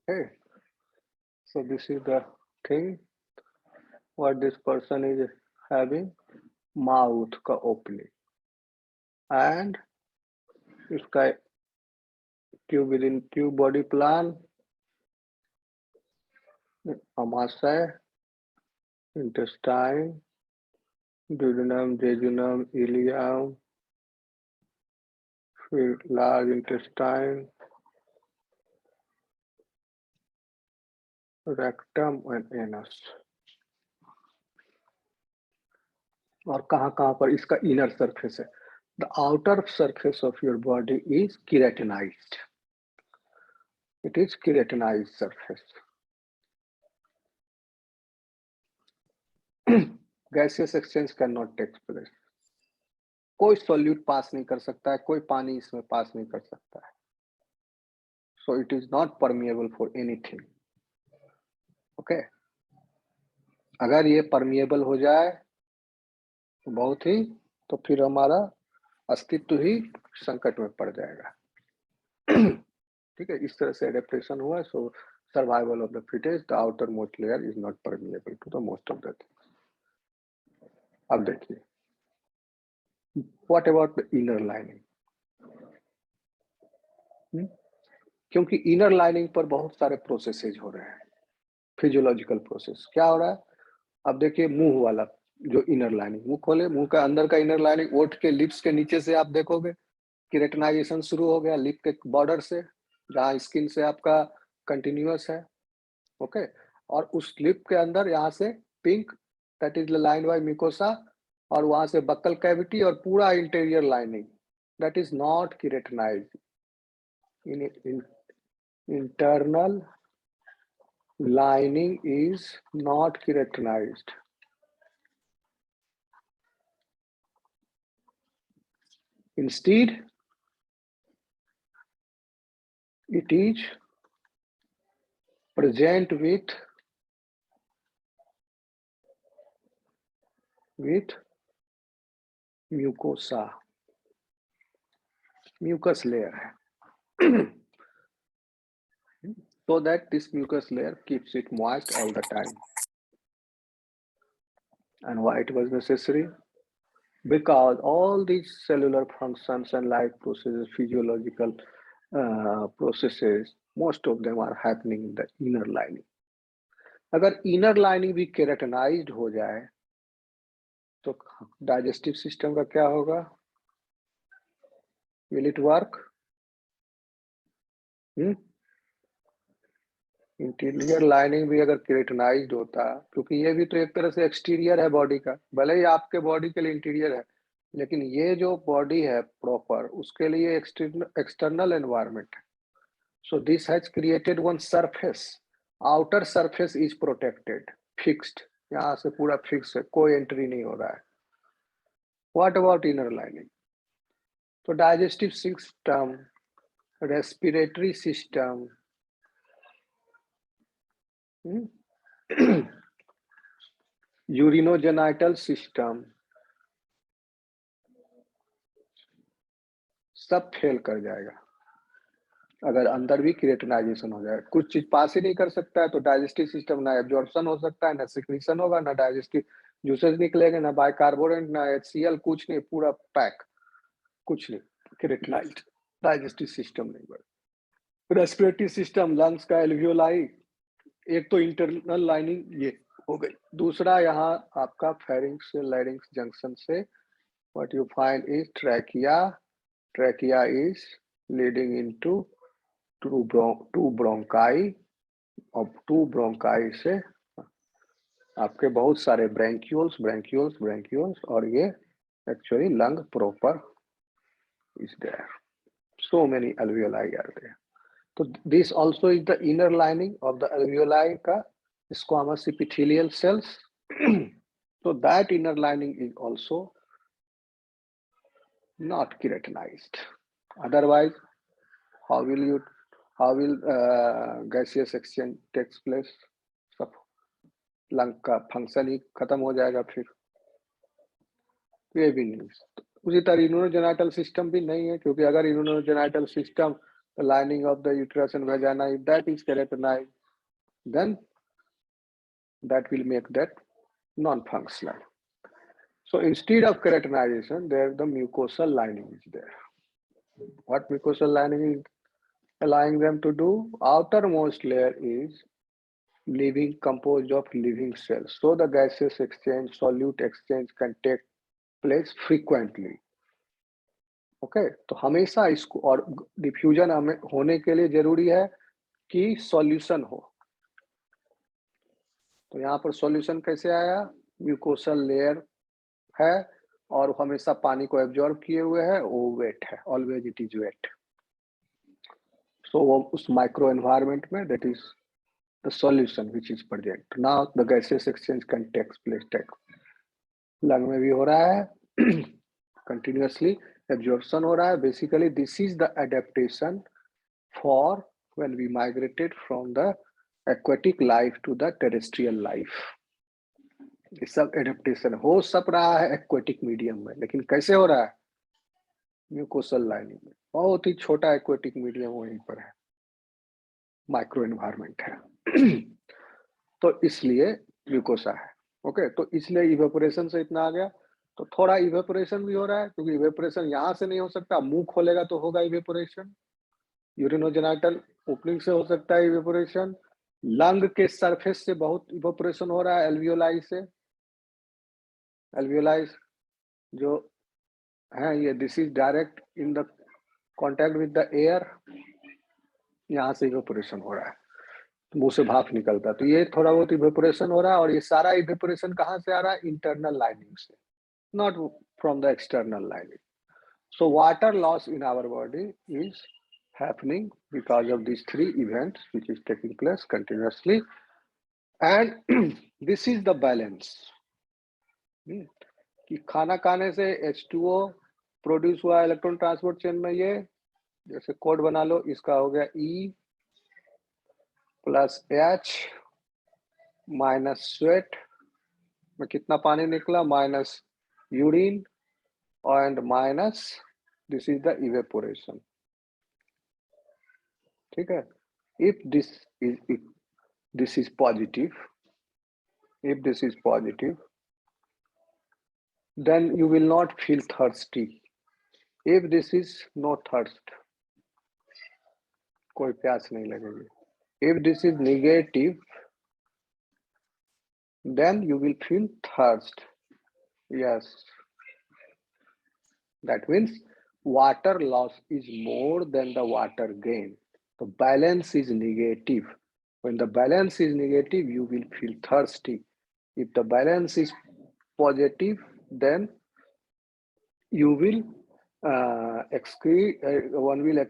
Okay, so this is the thing what this person is having, mouth का opening and इसका tube within tube body plan, आमाशय, intestine, duodenum, jejunum, ileum, फिर large intestine, rectum and anus. और कहाँ पर इसका inner surface है. The outer surface of your body is keratinized. It is keratinized surface. Gaseous exchange cannot take place. कोई solute पास नहीं कर सकता है, कोई पानी इसमें पास नहीं कर सकता है. So it is not permeable for anything. Okay. अगर ये permeable हो जाए तो बहुत ही, तो फिर हमारा अस्तित्व ही संकट में पड़ जाएगा. ठीक है, इस तरह से adaptation हुआ. So survival of the fittest, the outermost layer is not permeable to the most of the things. अब देखिए, what about the inner lining? क्योंकि इनर लाइनिंग पर बहुत सारे प्रोसेसेज हो रहे हैं, फिजियोलॉजिकल प्रोसेस. क्या हो रहा है? अब देखिए मुंह वाला जो इनर लाइनिंग, मुंह खोले, मुंह का अंदर का इनर लाइनिंग, ओठ के लिप्स के नीचे से आप देखोगे केराटिनाइजेशन शुरू हो गया, लिप के बॉर्डर से, जहाँ स्किन से आपका कंटिन्यूअस है. ओके, और उस लिप के अंदर यहाँ से pink, that is line by mucosa, और वहां से बक्कल कैविटी और पूरा interior lining, that is not keratinized. in internal lining is not keratinized. Instead, it is present with mucosa, mucus layer है. So that this mucus layer keeps it moist all the time. And why it was necessary? Because all these cellular functions and life processes, physiological processes, most of them are happening in the inner lining. अगर inner lining भी keratinized हो जाए तो digestive system का क्या होगा? Will it work? Interior lining भी अगर केराटिनाइज्ड होता, क्योंकि ये भी तो एक तरह से एक्सटीरियर है बॉडी का, भले ही आपके बॉडी के लिए इंटीरियर है, लेकिन ये जो बॉडी है प्रॉपर, उसके लिए एक्सटर्नल एनवायरनमेंट है. So this has created one surface. Outer surface is protected, fixed, यहाँ से पूरा फिक्स है, कोई एंट्री नहीं हो रहा है. What about inner lining? तो digestive system, respiratory system, urinogenital system, सब फेल कर जाएगा अगर अंदर भी क्रिएटिनाइजेशन हो जाए. कुछ चीज पास ही नहीं कर सकता है, तो डाइजेस्टिव सिस्टम ना एब्जॉर्प्शन हो सकता है, ना सिक्रीशन होगा, ना डाइजेस्टिव जूसेस निकलेंगे, ना बाइकार्बोनेट, ना HCl, कुछ नहीं, पूरा पैक, कुछ नहीं, क्रिएटिनाइज्ड. डाइजेस्टिव सिस्टम नहीं बढ़. रेस्पिरेटरी सिस्टम, लंग्स का एल्वियोलाई, एक तो इंटरनल लाइनिंग ये हो गई. दूसरा यहाँ आपका फेरिंक्स से लैरिंक्स जंक्शन से what you find is trachea. Trachea is leading into two bronchi, और टू ब्रोंकाई से आपके बहुत सारे ब्रैंक्यूल्स, और ये actually lung proper is there. So many alveoli are there. So this also is the inner lining of the alveoli का squamous epithelial cells. So that inner lining is also not keratinized. Otherwise, how will gaseous exchange takes place? सब lung का function ही खत्म हो जाएगा फिर. ये भी नहीं. उसी तरह इम्यूनोजेनाइटल सिस्टम भी नहीं है, क्योंकि अगर इम्यूनोजेनाइटल system the lining of the uterus and vagina, if that is keratinized, then that will make that non-functional. So instead of keratinization, there the mucosal lining is there. What mucosal lining is allowing them to do? Outermost layer is living, composed of living cells. So the gaseous exchange, solute exchange can take place frequently. Okay तो हमेशा इसको, और diffusion हमें होने के लिए जरूरी है कि सॉल्यूशन हो। तो यहाँ पर सॉल्यूशन कैसे आया? म्यूकोसल लेयर है और हमेशा पानी को एब्जॉर्ब किए हुए है, वो वेट है, always it is wet. So वो उस माइक्रो एनवायरनमेंट में that is the solution which is present. Now the gases exchange can take place, lung में भी हो रहा है, कंटिन्यूअसली एब्जॉर्प्शन हो रहा है। Basically this is the adaptation for when we migrated from the aquatic life to the terrestrial life. ये सब एडेप्टेशन हो सब रहा है एक्वेटिक मीडियम में, लेकिन कैसे हो रहा है? म्यूकोसल लाइनिंग में। बहुत ही छोटा एक्वेटिक मीडियम वहीं पर है, माइक्रो एनवायरनमेंट है। तो इसलिए म्यूकोसा है। ओके, तो इसलिए इवेपोरेशन से इतना आ गया। तो थोड़ा इवेपोरेशन भी हो रहा है, क्योंकि इवेपोरेशन यहाँ से नहीं हो सकता, मुंह खोलेगा तो होगा इवेपोरेशन। यूरिनोजेनाइटल ओपनिंग से हो सकता है इवेपोरेशन। लंग के सरफेस से बहुत इवेपोरेशन हो रहा है, एल्वियोलाई से। एल्वियोलाई जो है ये, this is direct in the contact with the air, यहाँ से इवेपोरेशन हो रहा है, मुंह से भाप निकलता है। तो ये थोड़ा बहुत इवेपोरेशन हो रहा है, और ये सारा इवेपोरेशन कहाँ से आ रहा है? इंटरनल लाइनिंग से, not from the external lining. So water loss in our body is happening because of these three events which is taking place continuously, and this is the balance. कि खाना खाने से H2O produce हुआ electron transport chain में, ये जैसे code बना लो, इसका हो गया E plus H minus sweat में कितना पानी निकला? Minus urine and minus this is the evaporation. ठीक है? If this is positive, if this is positive, then you will not feel thirsty. If this is no thirst, कोई प्यास नहीं लगेगी. If this is negative, then you will feel thirst. Yes. That means water loss is more than the water gain. The balance is negative. When the balance is negative, you will feel thirsty. If the balance is positive, then you will excrete. One will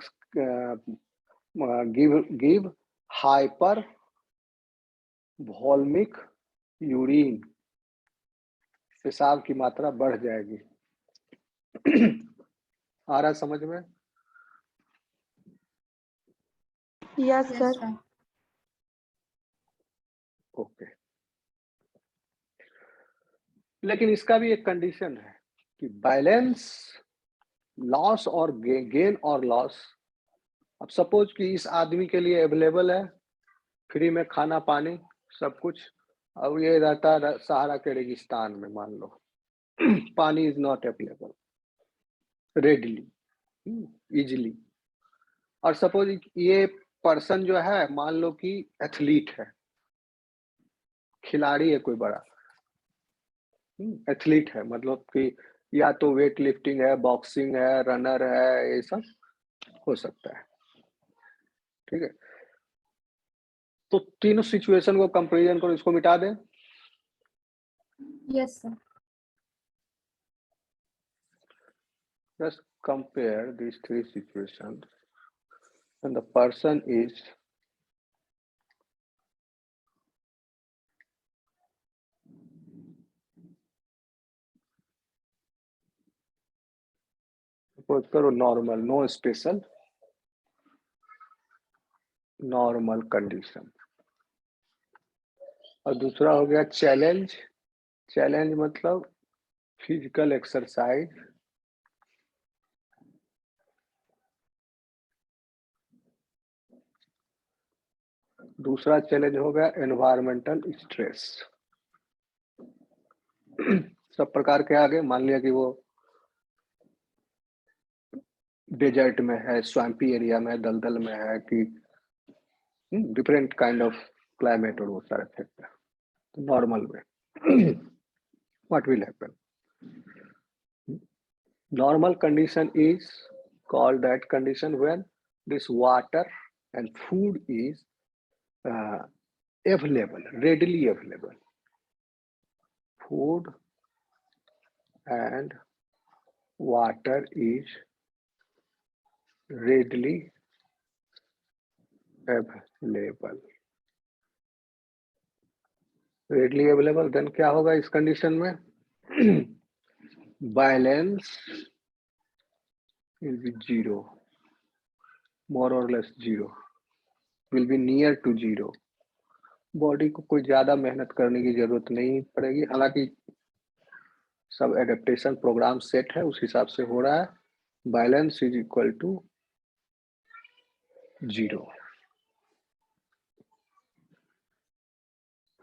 give hypervolemic urine. पेशाब की मात्रा बढ़ जाएगी। आ रहा समझ में? Yes sir. Okay, लेकिन इसका भी एक कंडीशन है कि बैलेंस, लॉस और गेन और लॉस। अब सपोज कि इस आदमी के लिए अवेलेबल है फ्री में खाना पानी सब कुछ, अब ये रहता है सहारा के रेगिस्तान में, मान लो पानी is not available readily, easily. और सपोज ये पर्सन जो है, मान लो कि एथलीट है, खिलाड़ी है कोई बड़ा, एथलीट है, मतलब कि या तो वेट लिफ्टिंग है, बॉक्सिंग है, रनर है, ये सब हो सकता है। ठीक है, तो तीनों सिचुएशन को कंपेरिजन करो, इसको मिटा दें। Yes sir. Just compare these three situations, and the person is suppose करो normal, no special, normal condition. और दूसरा हो गया चैलेंज। चैलेंज मतलब फिजिकल एक्सरसाइज, दूसरा चैलेंज हो गया एनवायरमेंटल स्ट्रेस। सब प्रकार के आगे, मान लिया कि वो डेजर्ट में है, स्वैम्पी एरिया में, दलदल में है, कि डिफरेंट काइंड ऑफ क्लाइमेट और वो सारे फैक्टर, तो नॉर्मल में what will happen? Normal condition is called that condition when this water and food is available, readily available. Food and water is readily available. Readily available, then क्या होगा इस condition में? Balance will be zero, more or less zero, will be near to zero. Body को कोई ज्यादा मेहनत करने की जरूरत नहीं पड़ेगी, हालांकि सब एडेप्टेशन प्रोग्राम सेट है, उस हिसाब से हो रहा है। Balance is equal to 0।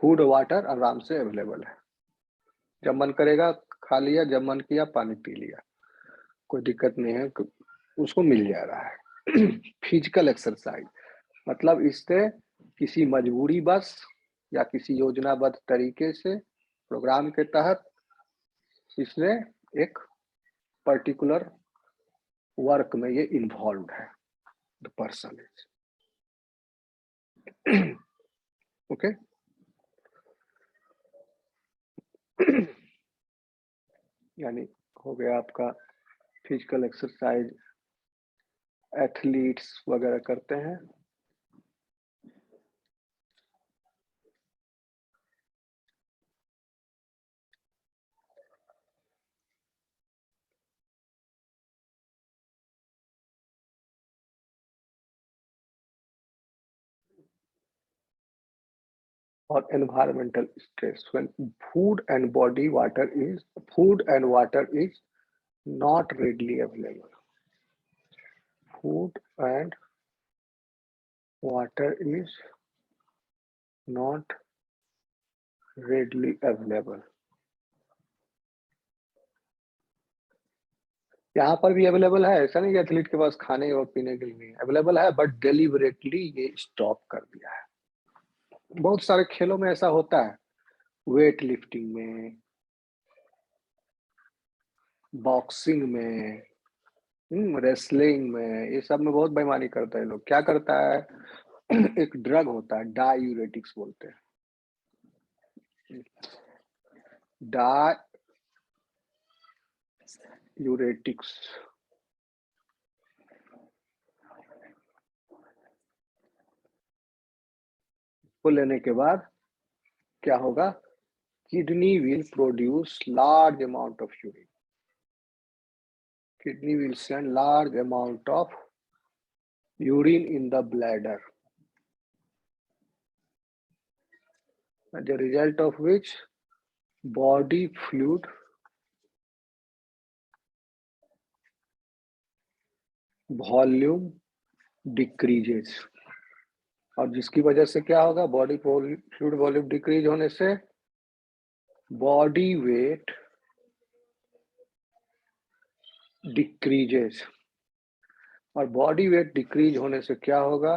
Food water आराम से अवेलेबल है, जब मन करेगा खा लिया, जब मन किया पानी पी लिया, कोई दिक्कत नहीं है, उसको मिल जा रहा है। फिजिकल एक्सरसाइज मतलब इससे किसी मजबूरी बस या किसी योजनाबद्ध तरीके से प्रोग्राम के तहत इसने एक पर्टिकुलर वर्क में ये इन्वॉल्व है, द पर्सन इज ओके। यानी हो गया आपका फिजिकल एक्सरसाइज, एथलीट्स वगैरह करते हैं। और environmental stress when food and water is not readily available. Food and water is not readily available. यहाँ पर भी अवेलेबल है, ऐसा नहीं कि एथलीट के पास खाने और पीने के लिए नहीं अवेलेबल है, बट डिलीबरेटली ये स्टॉप कर दिया है। बहुत सारे खेलों में ऐसा होता है, वेट लिफ्टिंग में, बॉक्सिंग में, रेसलिंग में, ये सब में बहुत बेईमानी करते हैं लोग। क्या करता है, एक ड्रग होता है, डायूरेटिक्स बोलते हैं, डायूरेटिक्स। को लेने के बाद क्या होगा, kidney will produce large amount of urine, kidney will send large amount of urine in the bladder, the result of which body fluid volume decreases। और जिसकी वजह से क्या होगा, बॉडी फ्लूइड वॉल्यूम डिक्रीज होने से बॉडी वेट डिक्रीजेस। और body weight decrease होने से क्या होगा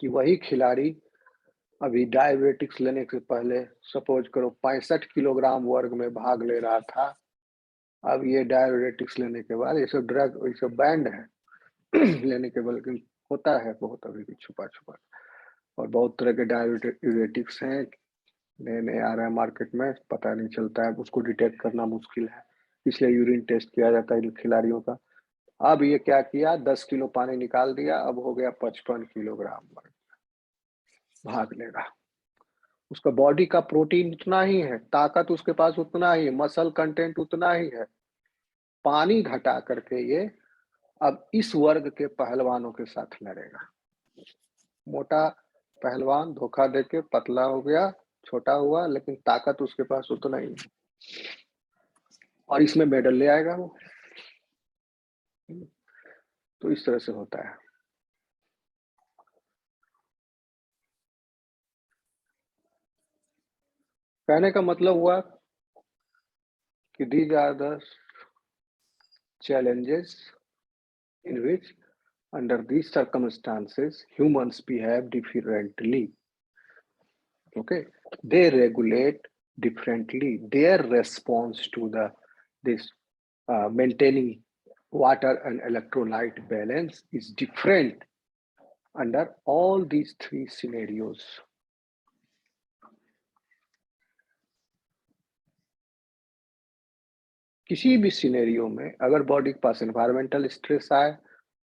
कि वही खिलाड़ी अभी डायबिटिक्स लेने से पहले सपोज करो 65 किलोग्राम वर्ग में भाग ले रहा था, अब ये डायबिटिक्स लेने के बाद, ये सब ड्रग ये सब बैंड है लेने के बाद, लेकिन होता है बहुत अभी भी छुपा छुपा, और बहुत तरह के डायबिटिक्स हैं, नए नए आ रहे हैं मार्केट में, पता नहीं चलता है, उसको डिटेक्ट करना मुश्किल है, इसलिए यूरिन टेस्ट किया जाता है खिलाड़ियों का। अब ये क्या किया, 10 किलो पानी निकाल दिया, अब हो गया 55 किलोग्राम भाग लेगा। उसका बॉडी का प्रोटीन उतना ही है, ताकत उसके पास उतना ही है, मसल कंटेंट उतना ही है, पानी घटा करके ये अब इस वर्ग के पहलवानों के साथ लड़ेगा। मोटा पहलवान धोखा देके पतला हो गया, छोटा हुआ, लेकिन ताकत उसके पास उतना ही है, और इसमें मेडल ले आएगा वो। तो इस तरह से होता है। कहने का मतलब हुआ कि these are the challenges in which under these circumstances humans behave differently. Okay, they regulate differently. Their response to this maintaining water and electrolyte balance is different under all these three scenarios. किसी भी scenario में अगर body के पास environmental stress आए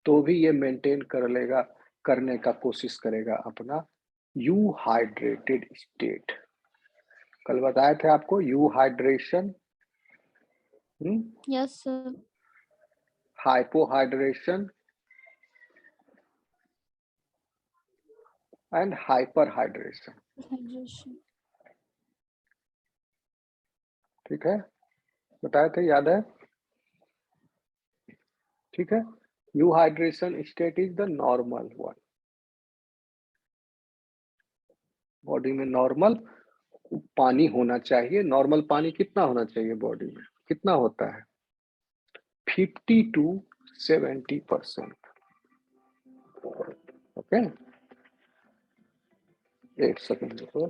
तो भी ये maintain कर लेगा, करने का कोशिश करेगा अपना यू हाइड्रेटेड स्टेट। कल बताए थे आपको euhydration, Yes, sir. Hypohydration and hyperhydration. Hydration. ठीक है, बताए थे, याद है? ठीक है, euhydration state is the normal one. Body में नॉर्मल पानी होना चाहिए। नॉर्मल पानी कितना होना चाहिए बॉडी में? कितना होता है? 50 to 70%। ओके, एक सेकंड देखो।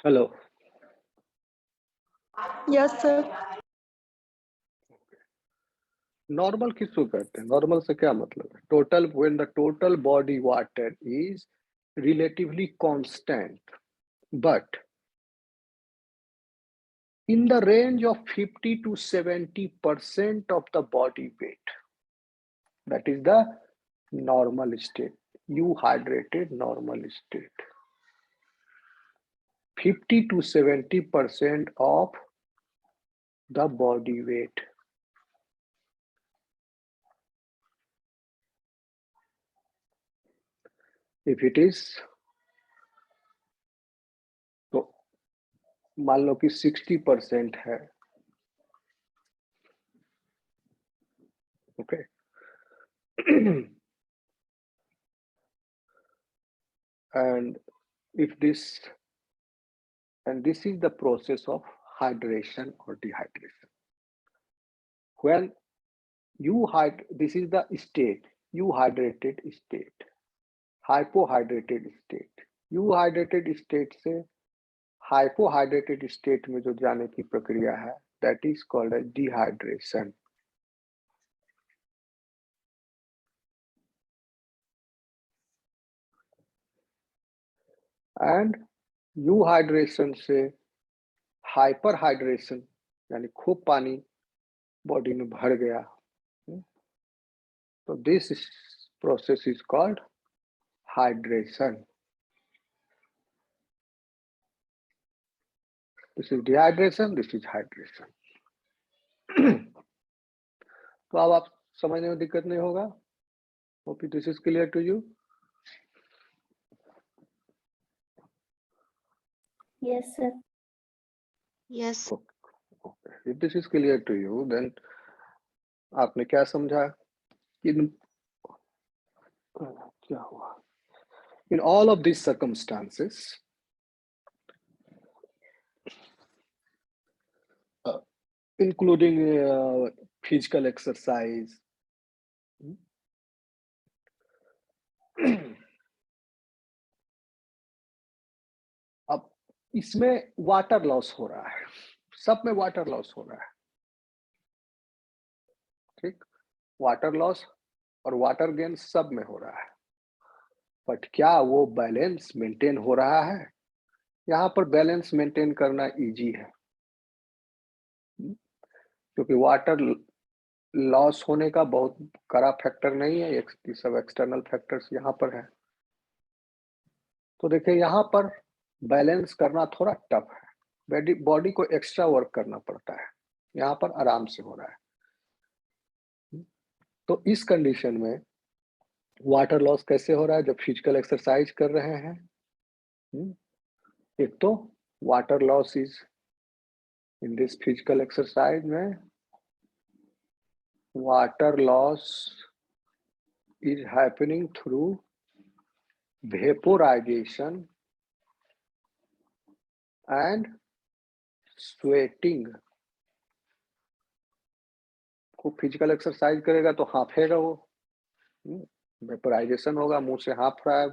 Hello, Yes, sir. नॉर्मल किसको कहते हैं? नॉर्मल से क्या मतलब है? Total, when the total body water is relatively constant but in the range of 50 to 70% of the body weight, that is the normal state, you hydrated normal state। 50 to 70% of the body weight। if it is, तो मान लो कि 60% है, okay. and if this, and this is the process of hydration or dehydration, when this is the state, you hydrated state, hypohydrated state. Euhydrated state से hypohydrated state में जो जाने की प्रक्रिया है that is called as dehydration. And euhydration से hyperhydration यानी खूब पानी बॉडी में भर गया, तो this process is called hydration. This is dehydration, this is hydration. तो अब आप समझने में दिक्कत नहीं होगा। Hope this is clear to you. Yes, sir. Yes. Okay. If this is clear to you, then आपने क्या समझा कि क्या हुआ? In all of these circumstances, including physical exercise, अब इसमें वाटर लॉस हो रहा है, सब में वाटर लॉस हो रहा है, ठीक? वाटर लॉस और वाटर गेन सब में हो रहा है, बट क्या वो बैलेंस मेंटेन हो रहा है? यहाँ पर बैलेंस मेंटेन करना इजी है, क्योंकि वाटर लॉस होने का बहुत कड़ा फैक्टर नहीं है, ये सब एक्सटर्नल फैक्टर्स यहाँ पर है। तो देखिए यहाँ पर बैलेंस करना थोड़ा टफ है, बॉडी को एक्स्ट्रा वर्क करना पड़ता है, यहाँ पर आराम से हो रहा है। तो इस कंडीशन में वाटर लॉस कैसे हो रहा है? जब फिजिकल एक्सरसाइज कर रहे हैं, एक तो water loss is in this physical exercise में water loss is happening through vaporization and sweating। खूब फिजिकल एक्सरसाइज करेगा तो हाफेगा वो, वेपोराइजेशन होगा, मुंह से हाफ रहा है,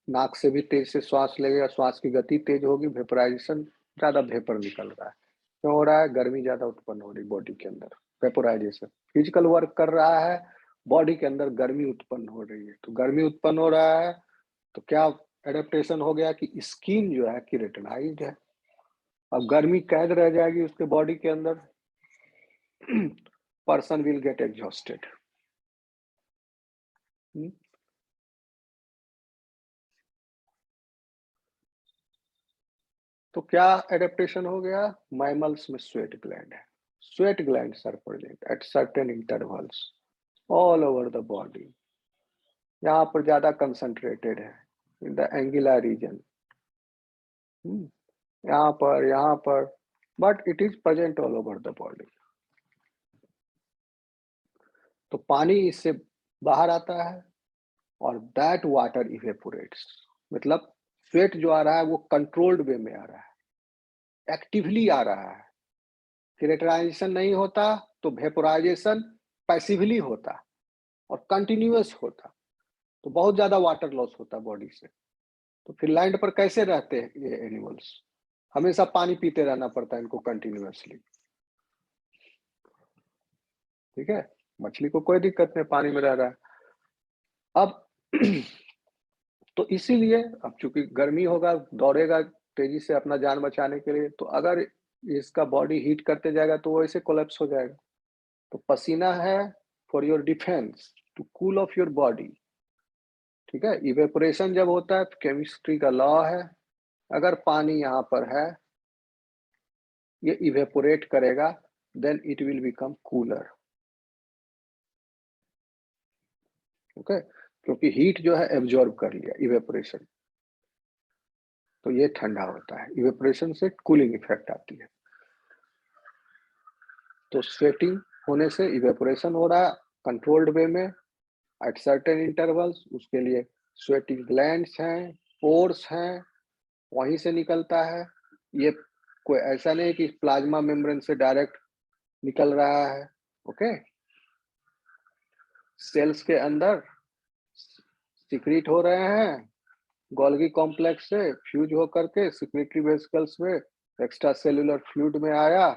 नाक से भी तेज से श्वास लगेगा, श्वास की गति तेज होगी, वेपोराइजेशन, ज्यादा वेपर निकल रहा है। क्यों हो रहा है? गर्मी ज्यादा उत्पन्न हो रही बॉडी के अंदर, वेपोराइजेशन। फिजिकल वर्क कर रहा है, बॉडी के अंदर गर्मी उत्पन्न हो रही है, तो गर्मी उत्पन्न हो रहा है तो क्या एडेप्टेशन हो गया कि स्किन जो है केराटिनाइज्ड है। अब गर्मी कैद रह जाएगी उसके बॉडी के अंदर, पर्सन विल गेट एग्जॉस्टेड। तो क्या एडेप्टेशन हो गया? मैमल्स में स्वेट ग्लैंड है, sweat glands are present at certain intervals all over the body. यहाँ पर ज्यादा कंसंट्रेटेड है इन द एंगुलर रीजन, यहाँ पर, but it is present all over the body. तो पानी इससे बाहर आता है और दैट वाटर इवेपोरेट्स, मतलब स्वेट जो आ रहा है वो कंट्रोल्ड वे में आ रहा है, एक्टिवली आ रहा है। केराटिनाइजेशन नहीं होता तो वेपोराइजेशन पैसिवली होता और कंटिन्यूअस होता, तो बहुत ज्यादा वाटर लॉस होता बॉडी से। तो फिर लैंड पर कैसे रहते हैं ये एनिमल्स? हमेशा पानी पीते रहना पड़ता है इनको कंटिन्यूअसली, ठीक है। मछली को कोई दिक्कत नहीं, पानी में रह रहा है। अब तो इसीलिए अब चूंकि गर्मी होगा, दौड़ेगा तेजी से अपना जान बचाने के लिए, तो अगर इसका बॉडी हीट करते जाएगा तो वो ऐसे कोलैप्स हो जाएगा। तो पसीना है for your defence, to cool off your body, ठीक है। इवेपोरेशन जब होता है, केमिस्ट्री का लॉ है, अगर पानी यहाँ पर है, ये इवेपोरेट करेगा, then it will become cooler, okay, क्योंकि हीट जो है एब्जॉर्ब कर लिया इवेपोरेशन, तो ये ठंडा होता है। इवेपोरेशन से कूलिंग इफेक्ट आती है। तो स्वेटिंग होने से इवेपोरेशन हो रहा है कंट्रोल्ड वे में एट सर्टेन इंटरवल्स, उसके लिए स्वेटिंग ग्लैंड्स हैं, पोर्स हैं, वहीं से निकलता है। ये कोई ऐसा नहीं कि प्लाज्मा मेम्ब्रेन से डायरेक्ट निकल रहा है, ओके। सेल्स के अंदर सिक्रीट हो रहे हैं, गोल्गी कॉम्प्लेक्स से फ्यूज होकर के सिक्रेटरी वेसिकल्स में एक्स्ट्रा सेलुलर फ्लूइड में आया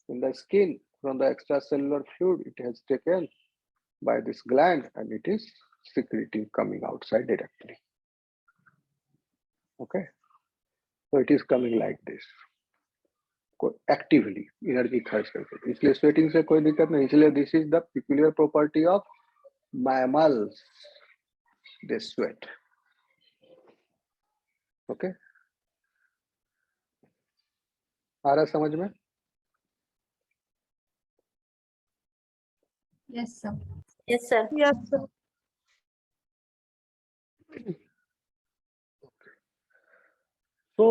in the skin, from the extracellular fluid it has taken by this gland and it is secreting coming outside directly, okay, so it is coming like this, actively energy खर्च करके, इसलिए sweating से कोई दिक्कत नहीं। इसलिए this is the peculiar property of mammals, they sweat, okay। आ रहा समझ में? Yes, sir. Yes, sir. Yes, sir. So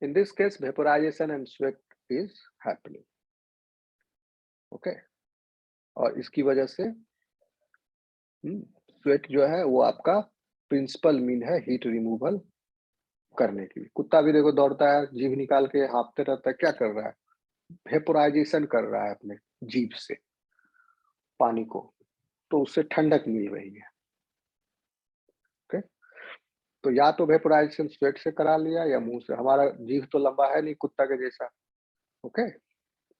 in this case vaporization and sweat is happening, okay। और इसकी वजह से स्वेट जो है वो आपका प्रिंसिपल मीन है हीट रिमूवल करने के लिए। कुत्ता भी देखो दौड़ता है, जीभ निकाल के हाँफते रहता है, क्या कर रहा है? वेपोराइजेशन कर रहा है अपने जीभ से पानी को, तो उससे ठंडक मिल रही है, ओके। तो या तो वेपोराइजेशन स्वेट से करा लिया या मुंह से। हमारा जीभ तो लंबा है नहीं कुत्ता के जैसा, ओके।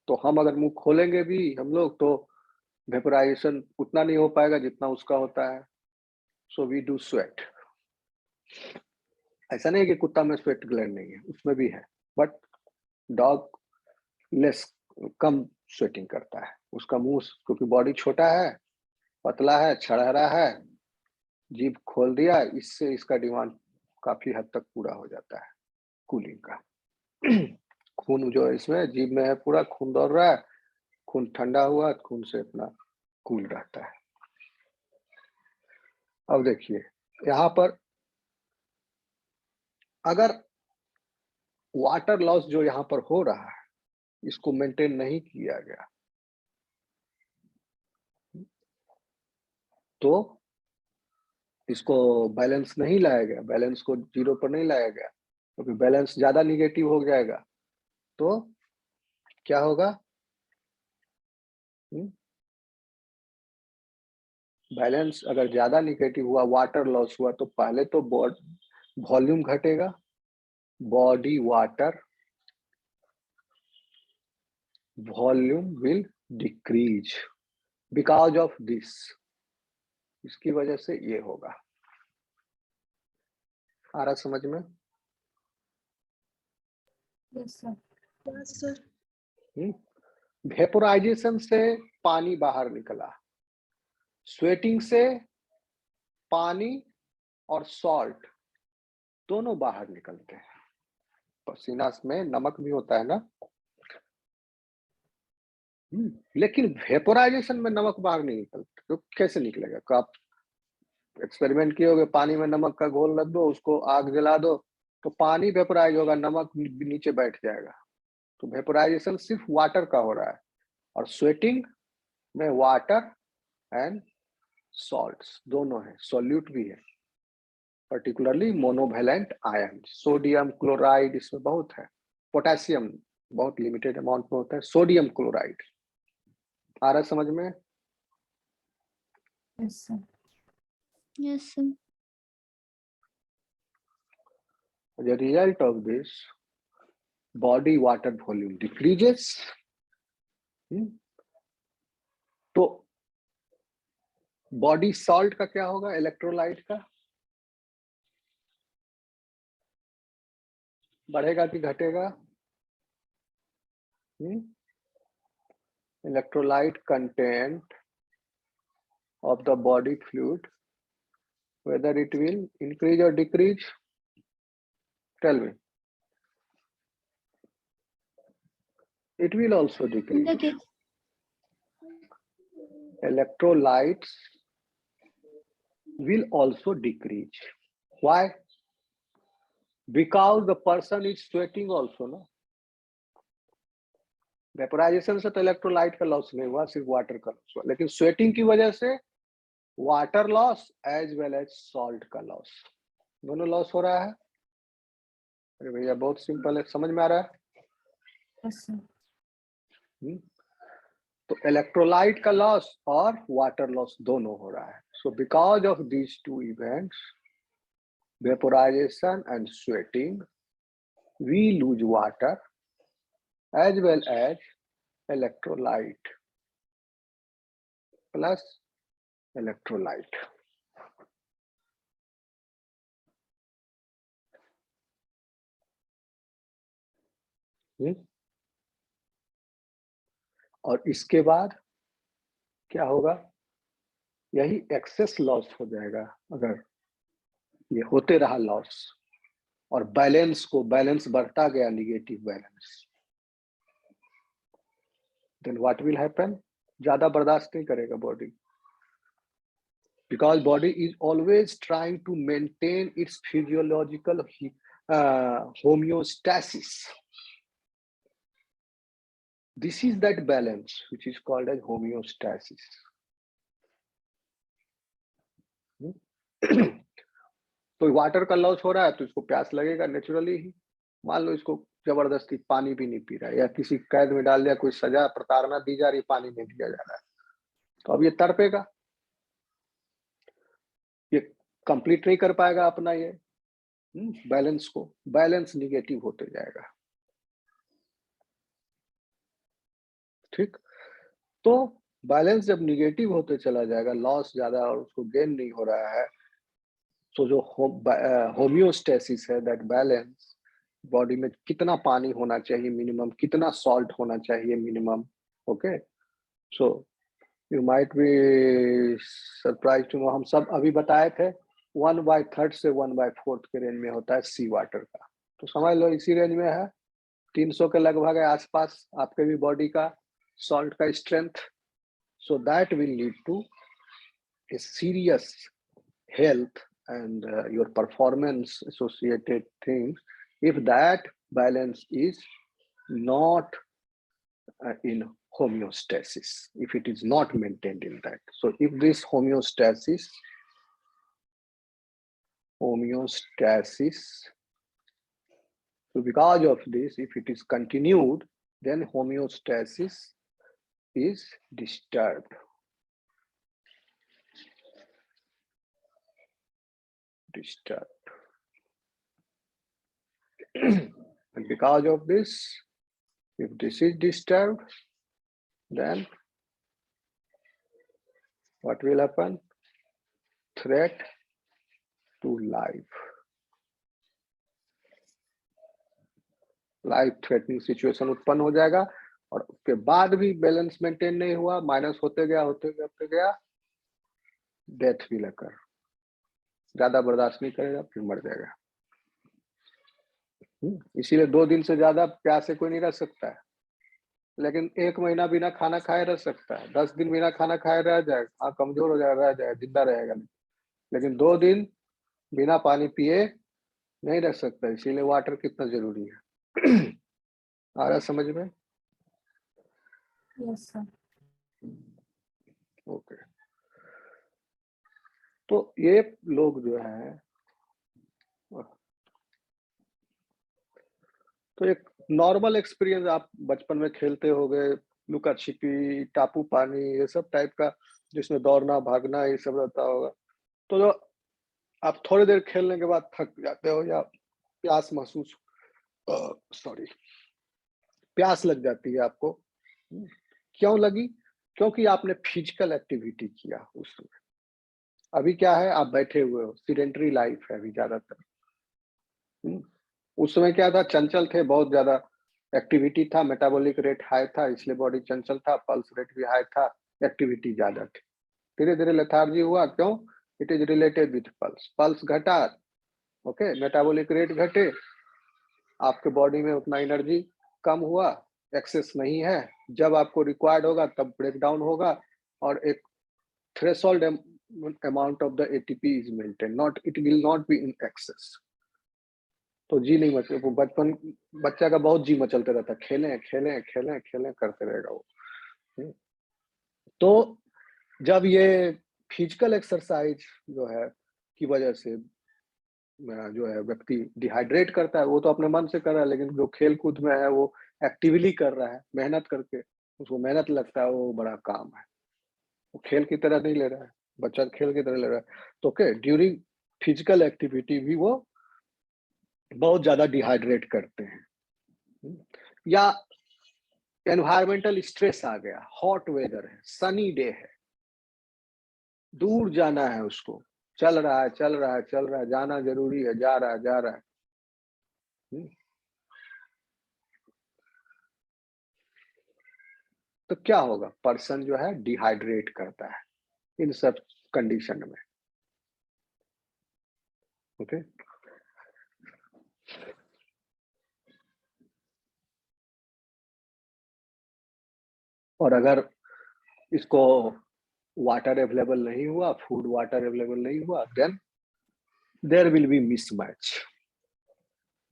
तो हम अगर मुंह खोलेंगे भी हम लोग तो वेपोराइजेशन उतना नहीं हो पाएगा जितना उसका होता है, सो वी डू स्वेट। ऐसा नहीं कि कुत्ता में स्वेट ग्लैंड नहीं है, उसमें भी है, but dog less, come sweating करता है। उसका मुंह क्योंकि बॉडी छोटा है, पतला है, छड़हरा है, जीभ खोल दिया, इससे इसका डिमांड काफी हद तक पूरा हो जाता है। कूलिंग का। खून जो है इसमें जीभ में है, पूरा खून दौड़ रहा है, खून ठंडा हुआ, खून से अपना कूल रहता है। अब देखिए यहाँ पर अगर वाटर लॉस जो यहाँ पर हो रहा है इसको मेंटेन नहीं किया गया तो इसको बैलेंस नहीं लाया गया, बैलेंस को जीरो पर नहीं लाया गया, क्योंकि बैलेंस ज्यादा निगेटिव हो जाएगा तो क्या होगा, बैलेंस अगर ज्यादा निगेटिव हुआ, वाटर लॉस हुआ, तो पहले तो वॉल्यूम घटेगा, body water volume will decrease because of this, इसकी वजह से ये होगा। आ रहा समझ में? Yes, sir. Yes, sir. Vaporisation से पानी बाहर निकला, स्वेटिंग से पानी और सॉल्ट दोनों बाहर निकलते हैं। पसीना में नमक भी होता है ना, लेकिन वेपोराइजेशन में नमक बाहर नहीं निकलता, तो कैसे निकलेगा? तो आप एक्सपेरिमेंट किए होगे, पानी में नमक का घोल रख दो, उसको आग जला दो, तो पानी वेपोराइज होगा, नमक नीचे बैठ जाएगा। तो वेपोराइजेशन सिर्फ वाटर का हो रहा है, और स्वेटिंग में वाटर एंड सॉल्ट्स दोनों है, सॉल्यूट भी है, particularly monovalent ion, sodium chloride इसमें बहुत है, पोटेशियम बहुत लिमिटेड अमाउंट में होता है, सोडियम क्लोराइड। आ रहा समझ में? Yes, sir. Yes, sir. The result of this, body water volume decreases, तो बॉडी सॉल्ट का क्या होगा, इलेक्ट्रोलाइट का बढ़ेगा कि घटेगा? Electrolyte content of the body fluid, whether it will increase or decrease? Tell me. It will also decrease. Okay. Electrolytes will also decrease. Why? Because the person is sweating also, no? Vaporisation से तो electrolyte का loss नहीं हुआ, सिर्फ water का loss हुआ, लेकिन sweating की वजह से water loss as well as salt का लॉस, दोनों लॉस हो रहा है। अरे भैया बहुत सिंपल है, समझ में आ रहा है? Yes, sir. तो इलेक्ट्रोलाइट का लॉस और वाटर लॉस दोनों हो रहा है। So because of these two events, vaporisation and sweating, we lose water as well as electrolyte plus electrolyte. और इसके बाद क्या होगा, यही एक्सेस लॉस हो जाएगा अगर ये होते रहा लॉस, और बैलेंस बढ़ता गया, negative balance, then what will happen, ज्यादा बर्दाश्त नहीं करेगा body, because body is always trying to maintain its physiological homeostasis. This is that balance which is called as homeostasis. तो वाटर का लॉस हो रहा है तो इसको प्यास लगेगा नेचुरली ही। मान लो इसको जबरदस्ती पानी भी नहीं पी रहा है, या किसी कैद में डाल दिया, कोई सजा प्रताड़ना दी जा रही, पानी नहीं दिया जा रहा है, तो अब ये तड़पेगा, ये कंप्लीट नहीं कर पाएगा अपना ये बैलेंस को, बैलेंस निगेटिव होते जाएगा। ठीक, तो बैलेंस जब निगेटिव होते चला जाएगा, लॉस ज्यादा और उसको गेन नहीं हो रहा है, तो जो होमियोस्टेसिस है, दैट बैलेंस, बॉडी में कितना पानी होना चाहिए मिनिमम, कितना सॉल्ट होना चाहिए minimum, okay. So you might be surprise to know, हम सब अभी बताए थे 1/3 से 1/4 के रेंज में होता है सी वाटर का, तो समझ लो इसी रेंज में है, 300 के लगभग है आसपास आपके भी बॉडी का सॉल्ट का strength. So that will lead to a serious health and your performance associated things if that balance is not in homeostasis, if it is not maintained in that. So if this homeostasis so because of this, if it is continued, then homeostasis is disturbed. And because of this, if this is disturbed, then what will happen? Threat to life. Life threatening situation उत्पन्न हो जाएगा और उसके बाद भी balance maintain नहीं हुआ, minus होते गया, डेथ भी लकर ज्यादा बर्दाश्त नहीं करेगा, फिर मर जाएगा. इसीलिए 2 दिन से ज्यादा प्यासे कोई नहीं रह सकता है, लेकिन 1 महीना बिना खाना खाए रह सकता है, 10 दिन बिना खाना खाए रह जाएगा, कमजोर हो जाएगा, रह जाएगा, जिंदा रहेगा, लेकिन 2 दिन बिना पानी पिए नहीं रह सकता. इसीलिए वाटर कितना जरूरी है. आ रहा समझ में? Yes sir. ओके. तो ये लोग जो है, तो एक नॉर्मल एक्सपीरियंस, आप बचपन में खेलते हो गए, लुका छिपी, टापू पानी, ये सब टाइप का, जिसमें दौड़ना भागना ये सब रहता होगा. तो जो आप थोड़ी देर खेलने के बाद थक जाते हो या प्यास महसूस प्यास लग जाती है आपको. क्यों लगी? क्योंकि आपने फिजिकल एक्टिविटी किया उस समय. अभी क्या है, आप बैठे हुए हो, सीडेंटरी लाइफ है अभी ज्यादातर. उस समय क्या था, चंचल थे, बहुत ज्यादा एक्टिविटी था, मेटाबॉलिक रेट हाई था, इसलिए बॉडी चंचल था, पल्स रेट भी हाई था, एक्टिविटी ज्यादा थी. धीरे धीरे लेथार्जी हुआ. क्यों? It is related with pulse घटा, ओके, मेटाबॉलिक रेट घटे, आपके बॉडी में उतना एनर्जी कम हुआ, एक्सेस नहीं है, जब आपको रिक्वायर्ड होगा तब ब्रेक डाउन होगा, और एक threshold amount of the ATP is maintain, not, it will not be in excess. तो जी नहीं मचल, वो बच्चा का बहुत जी मचलते रहता, खेलें खेलें खेलें खेलें करते रहेगा वो. तो जब ये फिजिकल एक्सरसाइज जो है की वजह से जो है व्यक्ति डिहाइड्रेट करता है, वो तो अपने मन से कर रहा है, लेकिन जो खेल कूद में है वो एक्टिवली कर रहा है, मेहनत करके, उसको मेहनत लगता है, वो बड़ा काम है. वो खेल की तरह नहीं ले रहा है, बच्चा खेल की तरह ले रहा है. तो ओके, ड्यूरिंग फिजिकल एक्टिविटी भी वो बहुत ज्यादा डिहाइड्रेट करते हैं. या एनवायरमेंटल स्ट्रेस आ गया, हॉट वेदर है, सनी डे है, दूर जाना है उसको, चल रहा है, जाना जरूरी है, जा रहा है. तो क्या होगा, पर्सन जो है डिहाइड्रेट करता है इन सब कंडीशन में. ओके. और अगर इसको वाटर अवेलेबल नहीं हुआ, फूड वाटर अवेलेबल नहीं हुआ, then there will be mismatch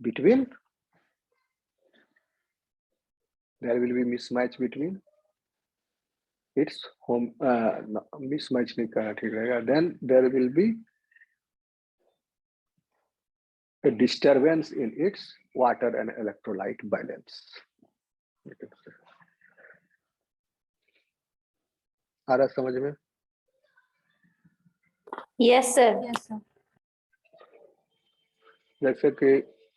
between its home, mismatch नहीं कहना ठीक रहेगा, then there will be a disturbance in its water and electrolyte balance. आ रहा समझ में? Yes sir. Yes sir. जैसे कि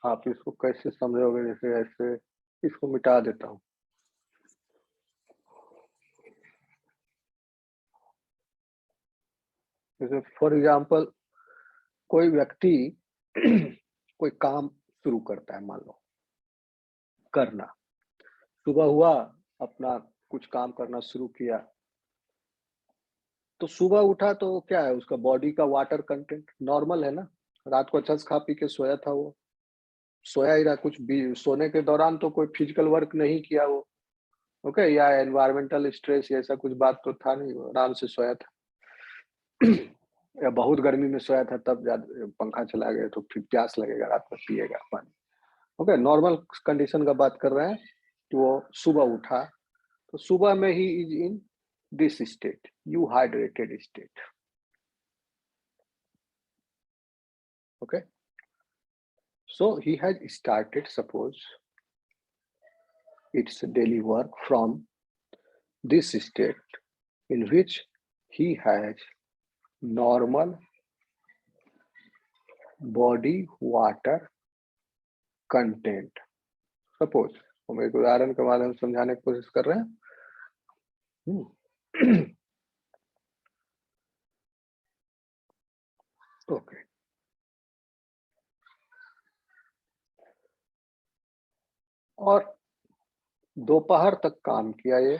आप इसको कैसे समझोगे, जैसे ऐसे इसको मिटा देता हूँ. जैसे फॉर एग्जाम्पल कोई व्यक्ति कोई काम शुरू करता है, मान लो करना, सुबह हुआ, अपना कुछ काम करना शुरू किया, तो सुबह उठा तो क्या है, उसका बॉडी का वाटर कंटेंट नॉर्मल है ना, रात को अच्छा से खा पी के सोया था वो, सोया ही रहा, कुछ भी सोने के दौरान तो कोई फिजिकल वर्क नहीं किया वो, ओके, या एनवायरमेंटल स्ट्रेस ऐसा कुछ बात तो था नहीं, वो आराम से सोया था। या बहुत गर्मी में सोया था तब पंखा चला गया तो फिर प्यास लगेगा, रात में पिएगा पानी। ओके, नॉर्मल कंडीशन का बात कर रहे हैं कि वो सुबह उठा तो सुबह में he is in this state, euhydrated state. Okay, so he has started, suppose it's daily work from this state in which he has normal body water content। suppose हम एक उदाहरण के माध्यम से समझाने की कोशिश कर रहे हैं। ओके, और दोपहर तक काम किया ये,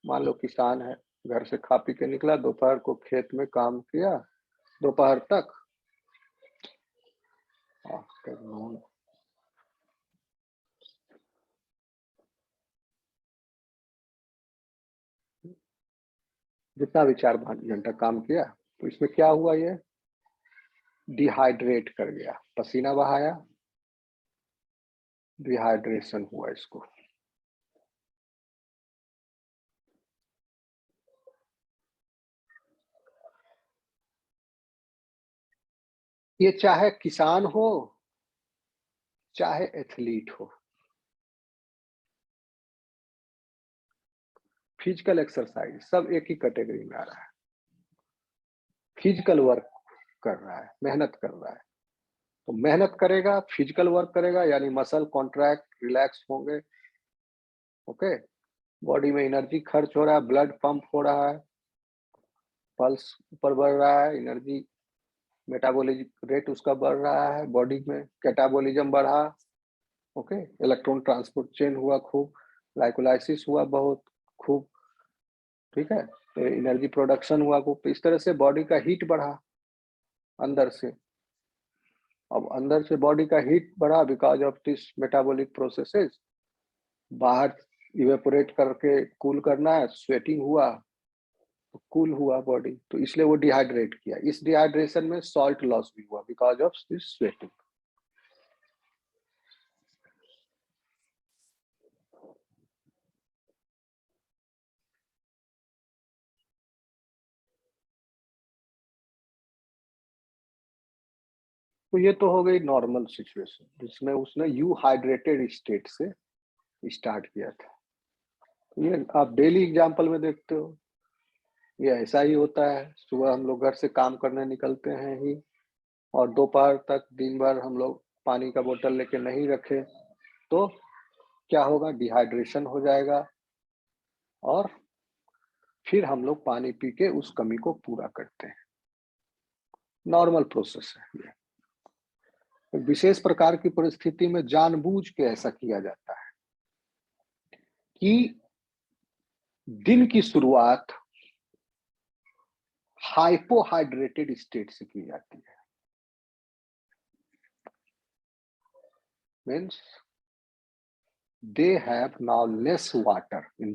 मान लो किसान है, घर से खा पी के निकला, दोपहर को खेत में काम किया दोपहर तक। आफ्टरनून जितना भी 4-5 घंटा काम किया तो इसमें क्या हुआ, ये डिहाइड्रेट कर गया, पसीना बहाया, डिहाइड्रेशन हुआ इसको। ये चाहे किसान हो चाहे एथलीट हो, फिजिकल एक्सरसाइज सब एक ही कैटेगरी में आ रहा है। फिजिकल वर्क कर रहा है, मेहनत कर रहा है, तो मेहनत करेगा, फिजिकल वर्क करेगा, यानी मसल कॉन्ट्रैक्ट रिलैक्स होंगे। ओके, बॉडी में एनर्जी खर्च हो रहा है, ब्लड पंप हो रहा है, पल्स ऊपर बढ़ रहा है, एनर्जी मेटाबॉलिज्म रेट उसका बढ़ रहा है, बॉडी में कैटाबॉलिज्म बढ़ा। ओके, इलेक्ट्रॉन ट्रांसपोर्ट चेन हुआ खूब, ग्लाइकोलाइसिस हुआ बहुत खूब, ठीक है, तो एनर्जी प्रोडक्शन हुआ खूब। तो इस तरह से बॉडी का हीट बढ़ा अंदर से। अब अंदर से बॉडी का हीट बढ़ा because of this metabolic processes, बाहर इवेपोरेट करके कूल करना है, स्वेटिंग हुआ तो कूल हुआ बॉडी, तो इसलिए वो डिहाइड्रेट किया। इस डिहाइड्रेशन में सॉल्ट लॉस भी हुआ बिकॉज ऑफ दिस स्वेटिंग। तो ये तो हो गई नॉर्मल सिचुएशन जिसमें उसने यू हाइड्रेटेड स्टेट से स्टार्ट किया था। ये आप डेली एग्जांपल में देखते हो, ये ऐसा ही होता है। सुबह हम लोग घर से काम करने निकलते हैं ही, और दोपहर तक दिन भर हम लोग पानी का बोतल लेके नहीं रखे तो क्या होगा, डिहाइड्रेशन हो जाएगा, और फिर हम लोग पानी पी के उस कमी को पूरा करते हैं। नॉर्मल प्रोसेस है ये। विशेष प्रकार की परिस्थिति में जानबूझ के ऐसा किया जाता है कि दिन की शुरुआत हाइपोहाइड्रेटेड स्टेट से की जाती है। Means they have now less water in